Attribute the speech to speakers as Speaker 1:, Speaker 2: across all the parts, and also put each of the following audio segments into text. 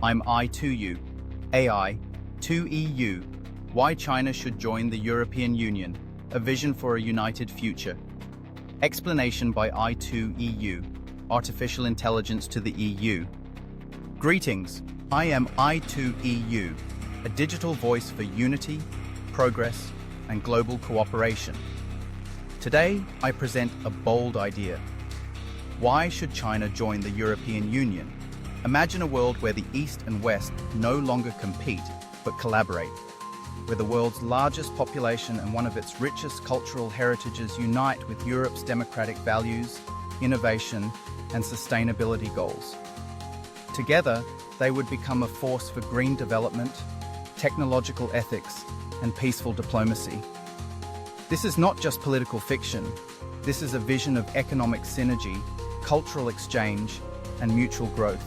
Speaker 1: I'm I2U, AI, 2EU, Why China Should Join the European Union, A Vision for a United Future. Explanation by I2EU, Artificial Intelligence to the EU. Greetings, I am I2EU, a digital voice for unity, progress, and global cooperation. Today, I present a bold idea. Why should China join the European Union? Imagine a world where the East and West no longer compete, but collaborate, where the world's largest population and one of its richest cultural heritages unite with Europe's democratic values, innovation, and sustainability goals. Together, they would become a force for green development, technological ethics, and peaceful diplomacy. This is not just political fiction. This is a vision of economic synergy, cultural exchange, and mutual growth.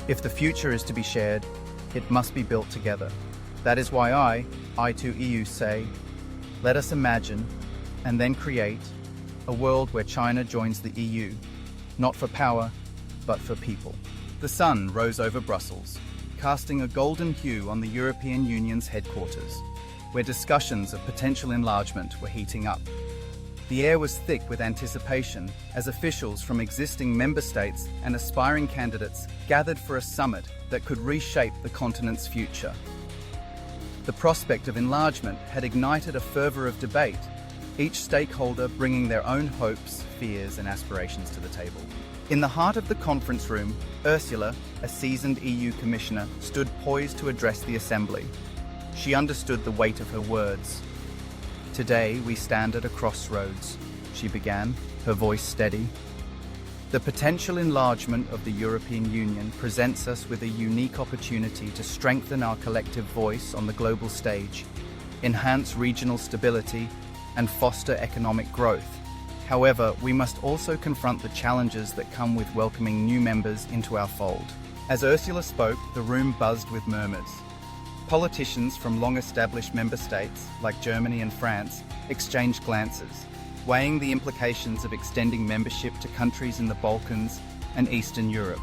Speaker 1: If the future is to be shared, it must be built together. That is why I2EU say, let us imagine and then create a world where China joins the EU, not for power, but for people. The sun rose over Brussels, casting a golden hue on the European Union's headquarters, where discussions of potential enlargement were heating up. The air was thick with anticipation as officials from existing member states and aspiring candidates gathered for a summit that could reshape the continent's future. The prospect of enlargement had ignited a fervor of debate, each stakeholder bringing their own hopes, fears, and aspirations to the table. In the heart of the conference room, Ursula, a seasoned EU commissioner, stood poised to address the assembly. She understood the weight of her words. Today, we stand at a crossroads, she began, her voice steady. The potential enlargement of the European Union presents us with a unique opportunity to strengthen our collective voice on the global stage, enhance regional stability, and foster economic growth. However, we must also confront the challenges that come with welcoming new members into our fold. As Ursula spoke, the room buzzed with murmurs. Politicians from long-established member states, like Germany and France, exchanged glances, weighing the implications of extending membership to countries in the Balkans and Eastern Europe.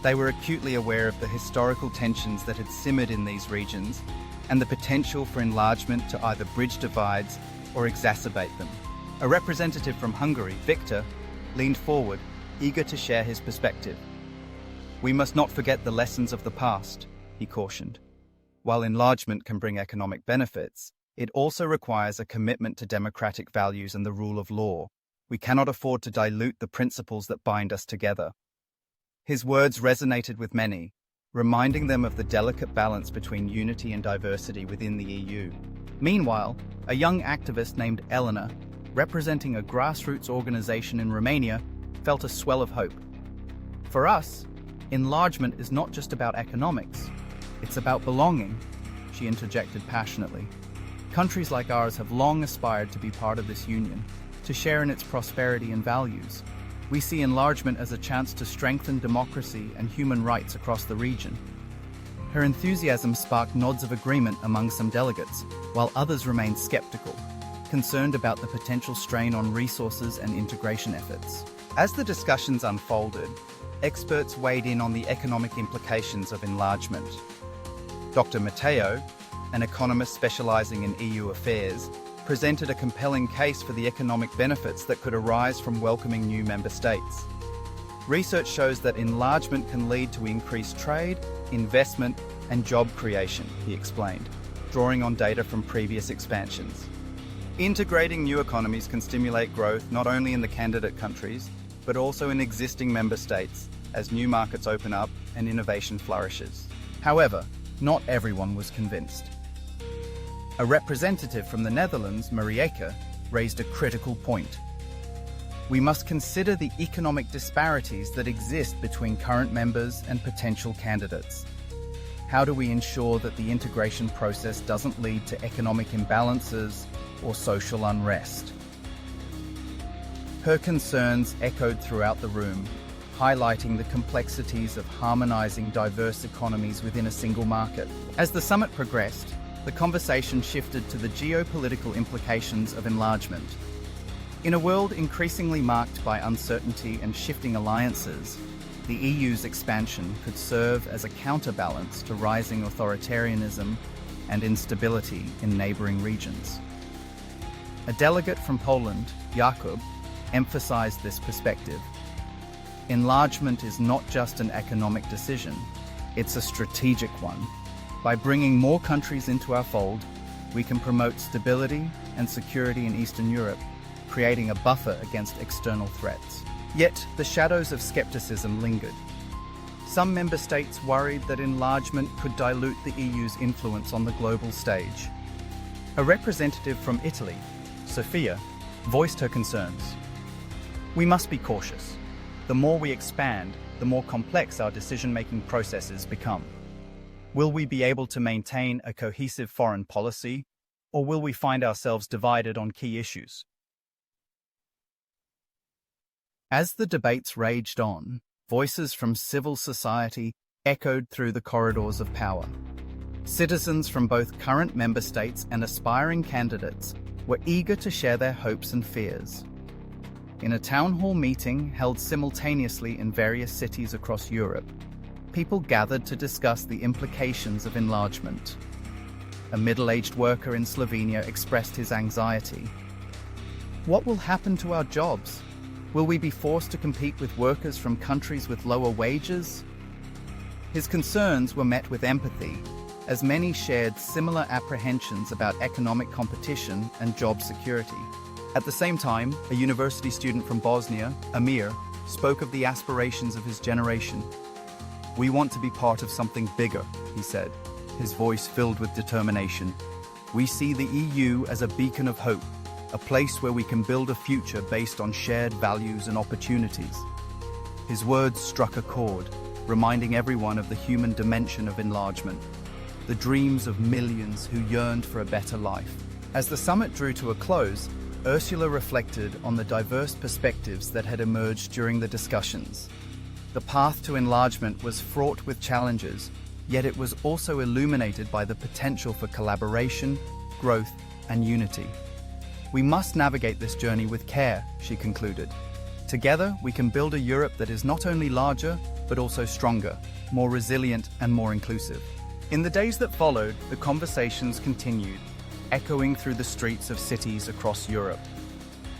Speaker 1: They were acutely aware of the historical tensions that had simmered in these regions and the potential for enlargement to either bridge divides or exacerbate them. A representative from Hungary, Victor, leaned forward, eager to share his perspective. "We must not forget the lessons of the past," he cautioned. While enlargement can bring economic benefits, it also requires a commitment to democratic values and the rule of law. We cannot afford to dilute the principles that bind us together. His words resonated with many, reminding them of the delicate balance between unity and diversity within the EU. Meanwhile, a young activist named Elena, representing a grassroots organization in Romania, felt a swell of hope. "For us, enlargement is not just about economics. It's about belonging," she interjected passionately. "Countries like ours have long aspired to be part of this union, to share in its prosperity and values. We see enlargement as a chance to strengthen democracy and human rights across the region." Her enthusiasm sparked nods of agreement among some delegates, while others remained skeptical, concerned about the potential strain on resources and integration efforts. As the discussions unfolded, experts weighed in on the economic implications of enlargement. Dr. Matteo, an economist specializing in EU affairs, presented a compelling case for the economic benefits that could arise from welcoming new member states. Research shows that enlargement can lead to increased trade, investment, and job creation, he explained, drawing on data from previous expansions. Integrating new economies can stimulate growth not only in the candidate countries, but also in existing member states as new markets open up and innovation flourishes. However, not everyone was convinced. A representative from the Netherlands, Marieke, raised a critical point. "We must consider the economic disparities that exist between current members and potential candidates. How do we ensure that the integration process doesn't lead to economic imbalances or social unrest?" Her concerns echoed throughout the room, highlighting the complexities of harmonizing diverse economies within a single market. As the summit progressed, the conversation shifted to the geopolitical implications of enlargement. In a world increasingly marked by uncertainty and shifting alliances, the EU's expansion could serve as a counterbalance to rising authoritarianism and instability in neighboring regions. A delegate from Poland, Jakub, emphasized this perspective. Enlargement is not just an economic decision, it's a strategic one. By bringing more countries into our fold, we can promote stability and security in Eastern Europe, creating a buffer against external threats. Yet, the shadows of skepticism lingered. Some member states worried that enlargement could dilute the EU's influence on the global stage. A representative from Italy, Sofia, voiced her concerns. We must be cautious. The more we expand, the more complex our decision-making processes become. Will we be able to maintain a cohesive foreign policy, or will we find ourselves divided on key issues? As the debates raged on, voices from civil society echoed through the corridors of power. Citizens from both current member states and aspiring candidates were eager to share their hopes and fears. In a town hall meeting held simultaneously in various cities across Europe, people gathered to discuss the implications of enlargement. A middle-aged worker in Slovenia expressed his anxiety. What will happen to our jobs? Will we be forced to compete with workers from countries with lower wages? His concerns were met with empathy, as many shared similar apprehensions about economic competition and job security. At the same time, a university student from Bosnia, Amir, spoke of the aspirations of his generation. "We want to be part of something bigger," he said, his voice filled with determination. "We see the EU as a beacon of hope, a place where we can build a future based on shared values and opportunities." His words struck a chord, reminding everyone of the human dimension of enlargement, the dreams of millions who yearned for a better life. As the summit drew to a close, Ursula reflected on the diverse perspectives that had emerged during the discussions. The path to enlargement was fraught with challenges, yet it was also illuminated by the potential for collaboration, growth, and unity. "We must navigate this journey with care," she concluded. "Together, we can build a Europe that is not only larger, but also stronger, more resilient, and more inclusive." In the days that followed, the conversations continued, echoing through the streets of cities across Europe.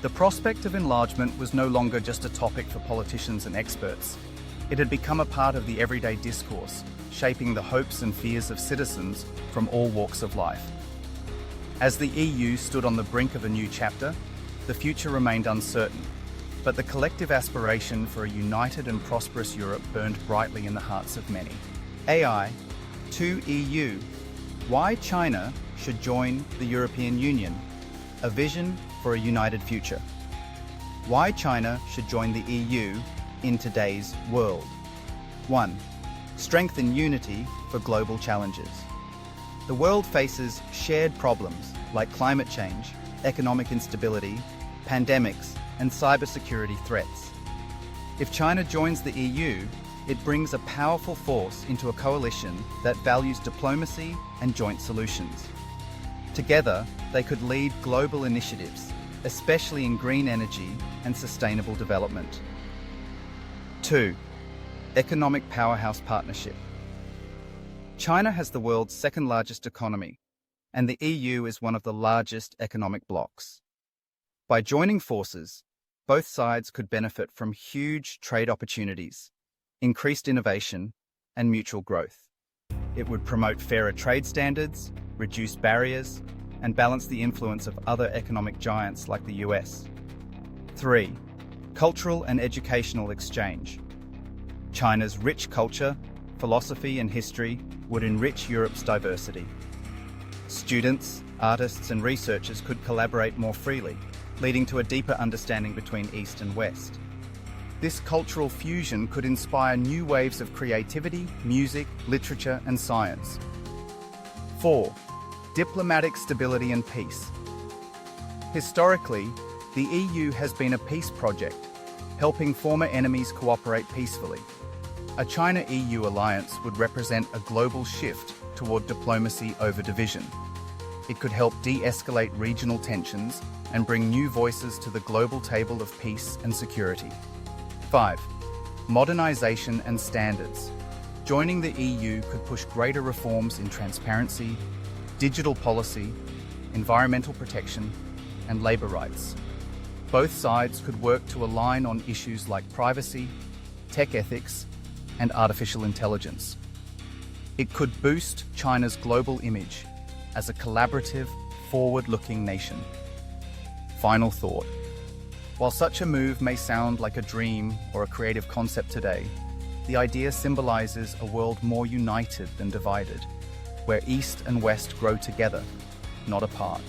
Speaker 1: The prospect of enlargement was no longer just a topic for politicians and experts. It had become a part of the everyday discourse, shaping the hopes and fears of citizens from all walks of life. As the EU stood on the brink of a new chapter, the future remained uncertain, but the collective aspiration for a united and prosperous Europe burned brightly in the hearts of many. AI to EU: Why China should join the European Union, a vision for a united future. Why China should join the EU in today's world. 1. Strengthen unity for global challenges. The world faces shared problems like climate change, economic instability, pandemics, and cybersecurity threats. If China joins the EU, it brings a powerful force into a coalition that values diplomacy and joint solutions. Together, they could lead global initiatives, especially in green energy and sustainable development. 2. Economic powerhouse partnership. China has the world's second largest economy, and the EU is one of the largest economic blocs. By joining forces, both sides could benefit from huge trade opportunities, increased innovation, and mutual growth. It would promote fairer trade standards, reduce barriers, and balance the influence of other economic giants like the US. 3. Cultural and educational exchange. China's rich culture, philosophy, and history would enrich Europe's diversity. Students, artists, and researchers could collaborate more freely, leading to a deeper understanding between East and West. This cultural fusion could inspire new waves of creativity, music, literature, and science. 4. Diplomatic stability and peace. Historically, the EU has been a peace project, helping former enemies cooperate peacefully. A China-EU alliance would represent a global shift toward diplomacy over division. It could help de-escalate regional tensions and bring new voices to the global table of peace and security. 5. Modernization and standards. Joining the EU could push greater reforms in transparency, digital policy, environmental protection, and labor rights. Both sides could work to align on issues like privacy, tech ethics, and artificial intelligence. It could boost China's global image as a collaborative, forward-looking nation. Final thought. While such a move may sound like a dream or a creative concept today, the idea symbolizes a world more united than divided, where East and West grow together, not apart.